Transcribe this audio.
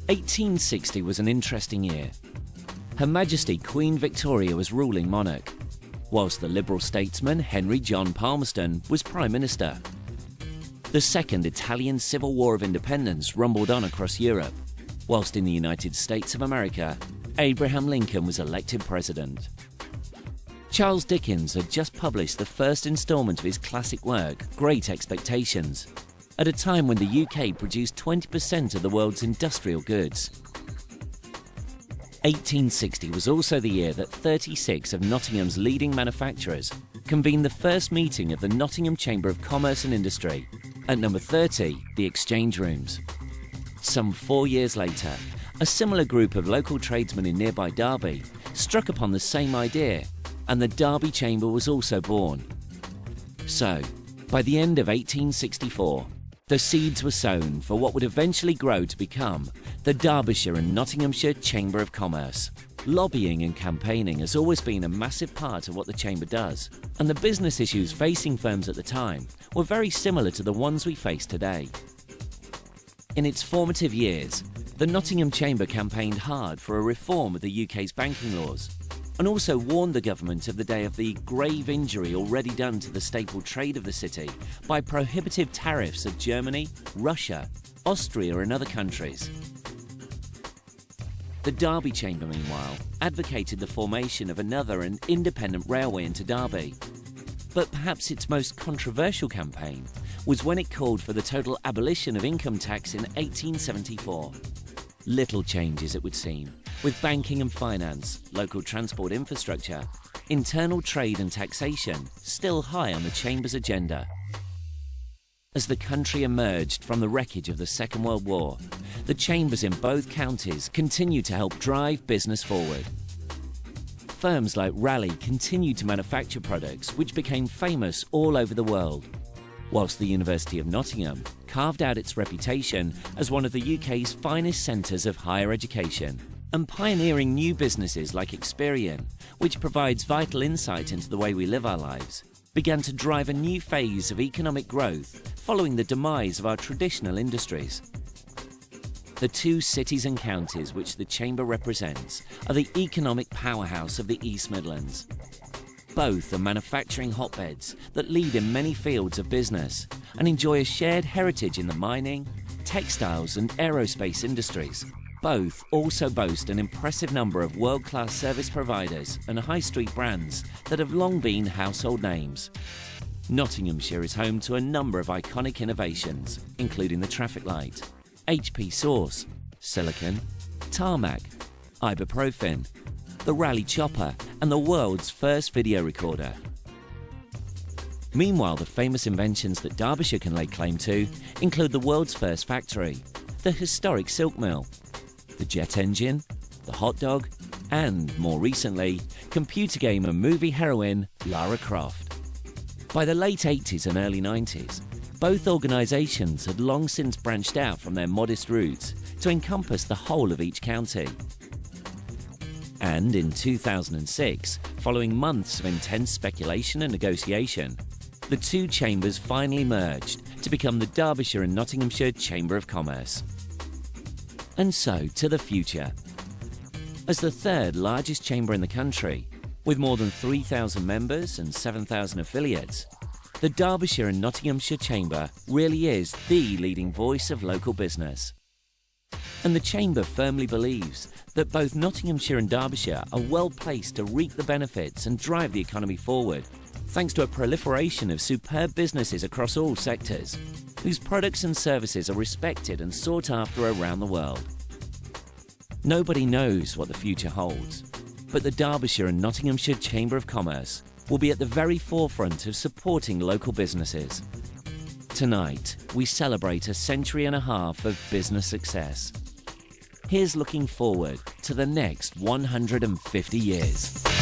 1860 was an interesting year. Her Majesty Queen Victoria was ruling monarch, whilst the Liberal statesman Henry John Palmerston was Prime Minister. The Second Italian Civil War of Independence rumbled on across Europe, whilst in the United States of America, Abraham Lincoln was elected President. Charles Dickens had just published the first instalment of his classic work, Great Expectations, at a time when the UK produced 20% of the world's industrial goods. 1860 was also the year that 36 of Nottingham's leading manufacturers convened the first meeting of the Nottingham Chamber of Commerce and Industry at number 30, the Exchange Rooms. Some 4 years later, a similar group of local tradesmen in nearby Derby struck upon the same idea, and the Derby Chamber was also born. So, by the end of 1864, the seeds were sown for what would eventually grow to become the Derbyshire and Nottinghamshire Chamber of Commerce. Lobbying and campaigning has always been a massive part of what the Chamber does, and the business issues facing firms at the time were very similar to the ones we face today. In its formative years, the Nottingham Chamber campaigned hard for a reform of the UK's banking laws, and also warned the government of the day of the grave injury already done to the staple trade of the city by prohibitive tariffs of Germany, Russia, Austria and other countries. The Derby Chamber, meanwhile, advocated the formation of another and independent railway into Derby. But perhaps its most controversial campaign was when it called for the total abolition of income tax in 1874. Little changes, it would seem, with banking and finance, local transport infrastructure, internal trade and taxation still high on the Chamber's agenda. As the country emerged from the wreckage of the Second World War, the chambers in both counties continued to help drive business forward. Firms like Raleigh continued to manufacture products which became famous all over the world, whilst the University of Nottingham carved out its reputation as one of the UK's finest centres of higher education, and pioneering new businesses like Experian, which provides vital insight into the way we live our lives, began to drive a new phase of economic growth following the demise of our traditional industries. The two cities and counties which the Chamber represents are the economic powerhouse of the East Midlands. Both are manufacturing hotbeds that lead in many fields of business and enjoy a shared heritage in the mining, textiles and aerospace industries. Both also boast an impressive number of world-class service providers and high street brands that have long been household names. Nottinghamshire is home to a number of iconic innovations, including the traffic light, HP sauce, silicon, tarmac, ibuprofen, the Raleigh chopper and the world's first video recorder. Meanwhile, the famous inventions that Derbyshire can lay claim to include the world's first factory, the historic silk mill, the jet engine, the hot dog, and, more recently, computer game and movie heroine Lara Croft. By the late 80s and early 90s, both organisations had long since branched out from their modest roots to encompass the whole of each county. And in 2006, following months of intense speculation and negotiation, the two chambers finally merged to become the Derbyshire and Nottinghamshire Chamber of Commerce. And so to the future. As the third largest chamber in the country, with more than 3,000 members and 7,000 affiliates, the Derbyshire and Nottinghamshire Chamber really is the leading voice of local business. And the Chamber firmly believes that both Nottinghamshire and Derbyshire are well placed to reap the benefits and drive the economy forward, thanks to a proliferation of superb businesses across all sectors, whose products and services are respected and sought after around the world. Nobody knows what the future holds, but the Derbyshire and Nottinghamshire Chamber of Commerce will be at the very forefront of supporting local businesses. Tonight, we celebrate a century and a half of business success. Here's looking forward to the next 150 years.